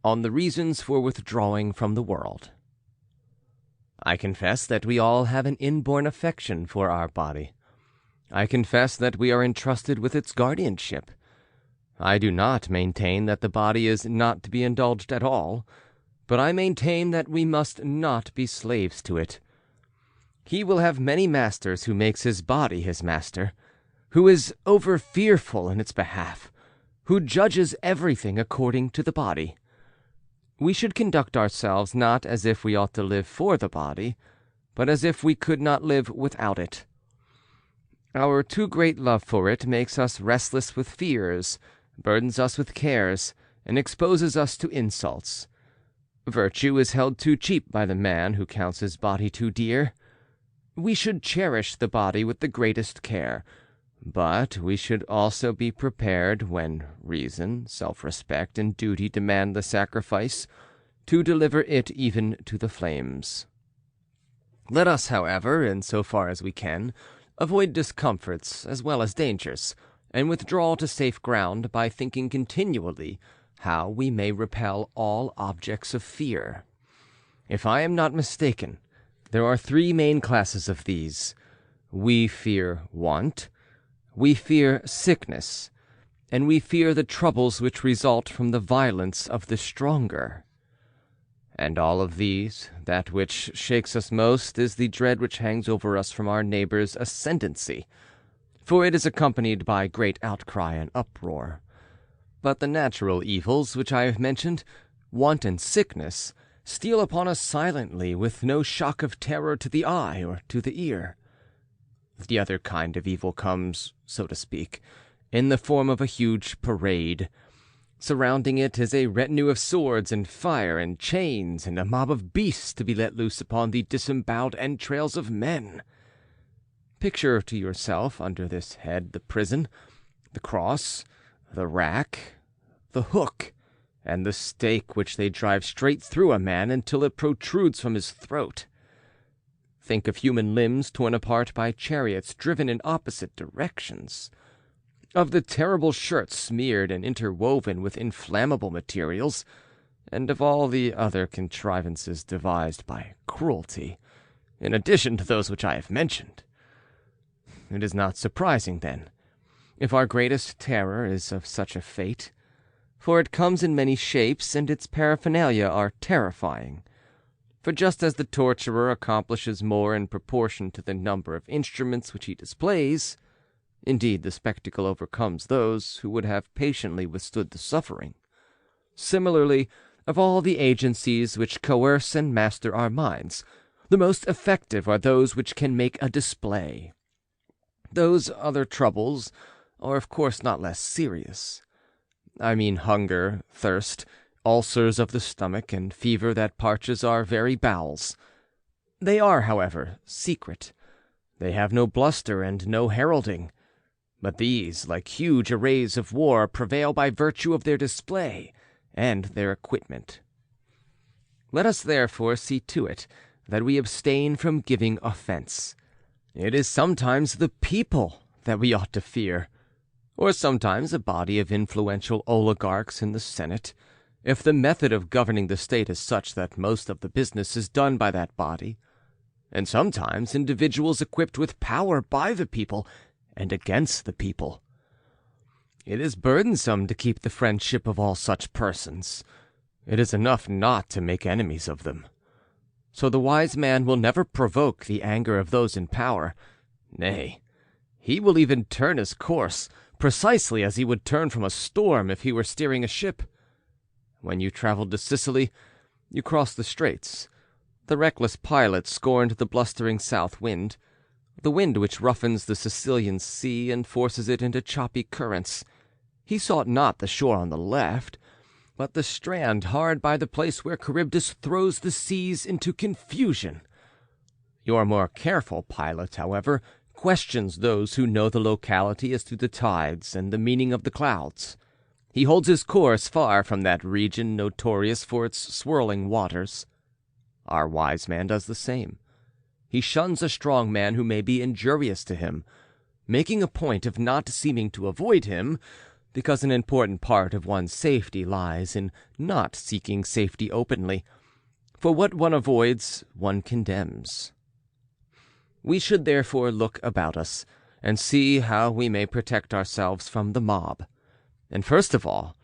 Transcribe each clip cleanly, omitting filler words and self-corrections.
on the reasons for withdrawing from the world. I confess that we all have an inborn affection for our body. I confess that we are entrusted with its guardianship. I do not maintain that the body is not to be indulged at all, but I maintain that we must not be slaves to it. He will have many masters who makes his body his master, who is over-fearful in its behalf, who judges everything according to the body. We should conduct ourselves not as if we ought to live for the body, but as if we could not live without it. Our too great love for it makes us restless with fears, burdens us with cares, and exposes us to insults. Virtue is held too cheap by the man who counts his body too dear. We should cherish the body with the greatest care, but we should also be prepared, when reason, self-respect, and duty demand the sacrifice, to deliver it even to the flames. Let us, however, in so far as we can, avoid discomforts as well as dangers, and withdraw to safe ground by thinking continually how we may repel all objects of fear. If I am not mistaken, there are three main classes of these. We fear want, we fear sickness, and we fear the troubles which result from the violence of the stronger. And all of these, that which shakes us most is the dread which hangs over us from our neighbor's ascendancy, for it is accompanied by great outcry and uproar. But the natural evils which I have mentioned, want and sickness, steal upon us silently with no shock of terror to the eye or to the ear. The other kind of evil comes, so to speak, in the form of a huge parade. Surrounding it is a retinue of swords and fire and chains, and a mob of beasts to be let loose upon the disemboweled entrails of men. Picture to yourself under this head the prison, the cross, the rack, the hook, and the stake which they drive straight through a man until it protrudes from his throat. Think of human limbs torn apart by chariots driven in opposite directions, of the terrible shirts smeared and interwoven with inflammable materials, and of all the other contrivances devised by cruelty, in addition to those which I have mentioned. It is not surprising, then, if our greatest terror is of such a fate, for it comes in many shapes, and its paraphernalia are terrifying. For just as the torturer accomplishes more in proportion to the number of instruments which he displays, indeed the spectacle overcomes those who would have patiently withstood the suffering, similarly, of all the agencies which coerce and master our minds, the most effective are those which can make a display. Those other troubles are of course not less serious. I mean hunger, thirst, ulcers of the stomach, and fever that parches our very bowels. They are, however, secret. They have no bluster and no heralding. But these, like huge arrays of war, prevail by virtue of their display and their equipment. Let us therefore see to it that we abstain from giving offense. It is sometimes the people that we ought to fear, or sometimes a body of influential oligarchs in the Senate, if the method of governing the state is such that most of the business is done by that body, and sometimes individuals equipped with power by the people and against the people. It is burdensome to keep the friendship of all such persons. It is enough not to make enemies of them. So the wise man will never provoke the anger of those in power. Nay, he will even turn his course, precisely as he would turn from a storm if he were steering a ship. When you traveled to Sicily, you crossed the straits. The reckless pilot scorned the blustering south wind, the wind which roughens the Sicilian sea and forces it into choppy currents. He sought not the shore on the left, but the strand hard by the place where Charybdis throws the seas into confusion. Your more careful pilot, however, questions those who know the locality as to the tides and the meaning of the clouds. He holds his course far from that region notorious for its swirling waters. Our wise man does the same. He shuns a strong man who may be injurious to him, making a point of not seeming to avoid him, because an important part of one's safety lies in not seeking safety openly, for what one avoids, one condemns. We should therefore look about us, and see how we may protect ourselves from the mob. And first of all,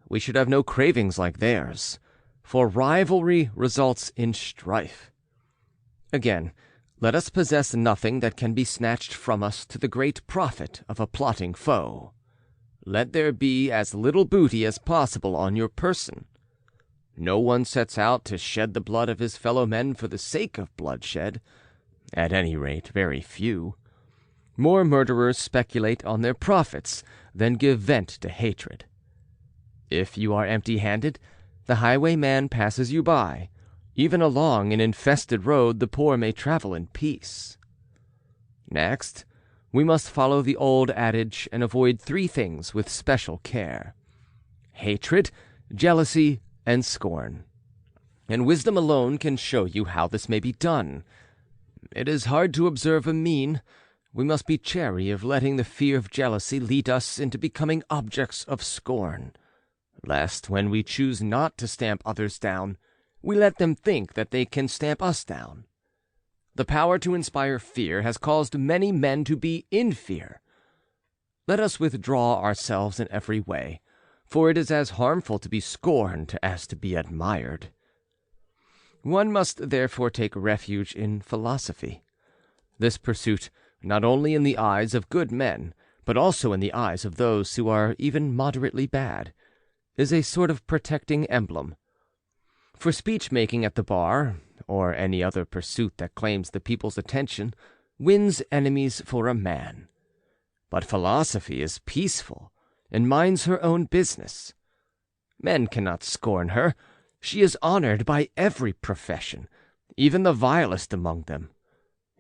we should have no cravings like theirs, for rivalry results in strife. Again, let us possess nothing that can be snatched from us to the great profit of a plotting foe. Let there be as little booty as possible on your person. No one sets out to shed the blood of his fellow men for the sake of bloodshed, at any rate very few. More murderers speculate on their profits than give vent to hatred. If you are empty-handed, the highwayman passes you by. Even along an infested road the poor may travel in peace. Next, we must follow the old adage and avoid three things with special care: hatred, jealousy, and scorn. And wisdom alone can show you how this may be done. It is hard to observe a mean. We must be chary of letting the fear of jealousy lead us into becoming objects of scorn, lest when we choose not to stamp others down, we let them think that they can stamp us down. The power to inspire fear has caused many men to be in fear. Let us withdraw ourselves in every way, for it is as harmful to be scorned as to be admired. One must therefore take refuge in philosophy. This pursuit, not only in the eyes of good men, but also in the eyes of those who are even moderately bad, is a sort of protecting emblem. For speech-making at the bar, or any other pursuit that claims the people's attention, wins enemies for a man. But philosophy is peaceful, and minds her own business. Men cannot scorn her. She is honored by every profession, even the vilest among them.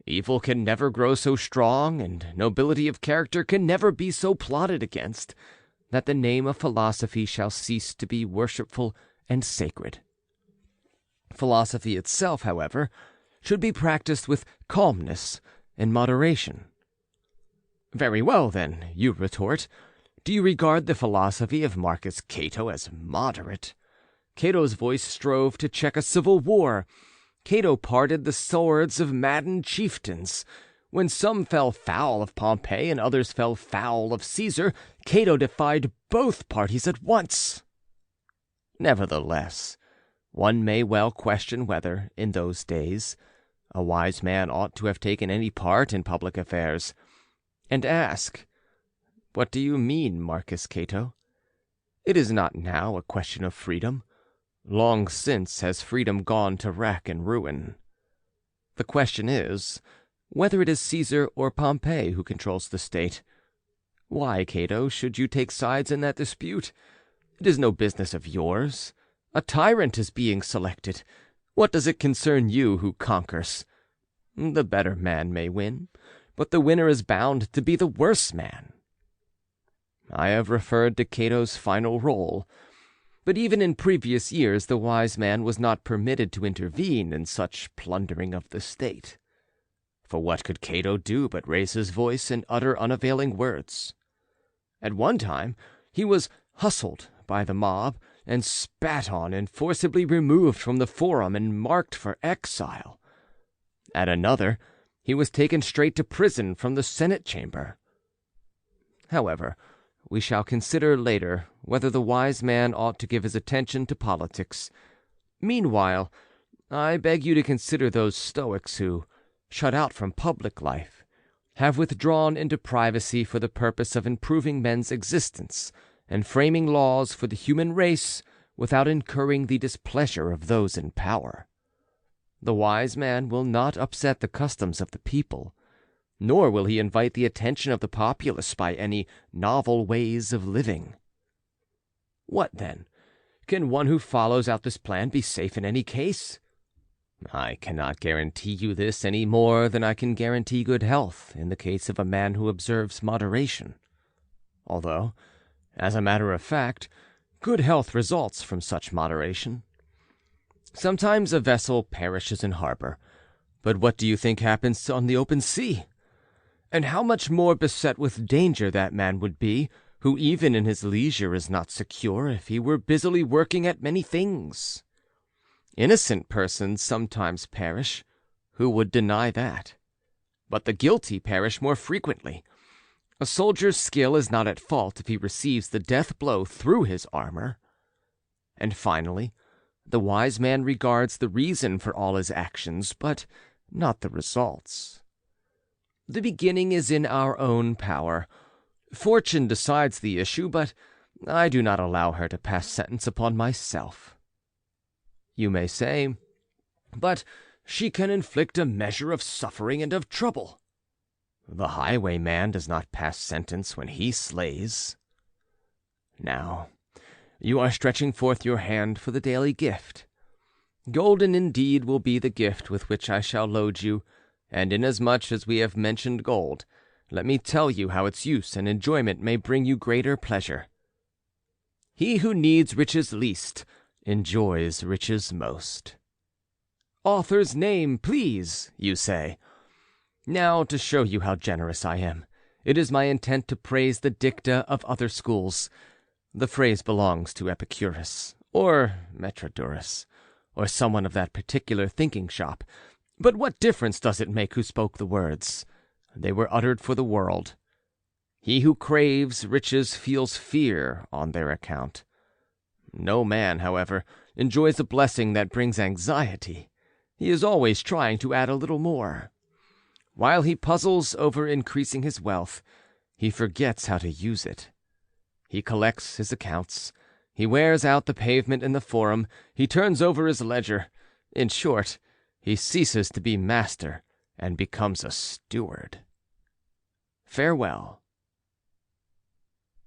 Evil can never grow so strong, and nobility of character can never be so plotted against, that the name of philosophy shall cease to be worshipful and sacred. Philosophy itself, however, should be practiced with calmness and moderation. Very well, then, you retort, do you regard the philosophy of Marcus Cato as moderate? Cato's voice strove to check a civil war. Cato parted the swords of maddened chieftains. When some fell foul of Pompey and others fell foul of Caesar, Cato defied both parties at once. Nevertheless, one may well question whether, in those days, a wise man ought to have taken any part in public affairs, and ask, what do you mean, Marcus Cato? It is not now a question of freedom. Long since has freedom gone to wreck and ruin. The question is, whether it is Caesar or Pompey who controls the state. Why, Cato, should you take sides in that dispute? It is no business of yours. A tyrant is being selected. What does it concern you who conquers? The better man may win, but the winner is bound to be the worse man. I have referred to Cato's final role, but even in previous years the wise man was not permitted to intervene in such plundering of the state. For what could Cato do but raise his voice and utter unavailing words? At one time he was hustled by the mob and spat on and forcibly removed from the forum and marked for exile. At another, he was taken straight to prison from the Senate chamber. However, we shall consider later whether the wise man ought to give his attention to politics. Meanwhile, I beg you to consider those Stoics who, shut out from public life, have withdrawn into privacy for the purpose of improving men's existence and framing laws for the human race without incurring the displeasure of those in power. The wise man will not upset the customs of the people, nor will he invite the attention of the populace by any novel ways of living. What, then? Can one who follows out this plan be safe in any case? I cannot guarantee you this any more than I can guarantee good health in the case of a man who observes moderation. Although, as a matter of fact, good health results from such moderation. Sometimes a vessel perishes in harbor, but what do you think happens on the open sea? And how much more beset with danger that man would be who even in his leisure is not secure if he were busily working at many things. Innocent persons sometimes perish. Who would deny that? But the guilty perish more frequently. A soldier's skill is not at fault if he receives the death blow through his armor. And finally, the wise man regards the reason for all his actions, but not the results. The beginning is in our own power. Fortune decides the issue, but I do not allow her to pass sentence upon myself. You may say, but she can inflict a measure of suffering and of trouble. The highwayman does not pass sentence when he slays. Now, you are stretching forth your hand for the daily gift. Golden indeed will be the gift with which I shall load you, and inasmuch as we have mentioned gold, let me tell you how its use and enjoyment may bring you greater pleasure. He who needs riches least enjoys riches most. Author's name, please, you say. Now, to show you how generous I am, it is my intent to praise the dicta of other schools. The phrase belongs to Epicurus, or Metrodorus, or someone of that particular thinking shop. But what difference does it make who spoke the words? They were uttered for the world. He who craves riches feels fear on their account. No man, however, enjoys a blessing that brings anxiety. He is always trying to add a little more. While he puzzles over increasing his wealth, he forgets how to use it. He collects his accounts. He wears out the pavement in the forum. He turns over his ledger. In short, he ceases to be master and becomes a steward. Farewell.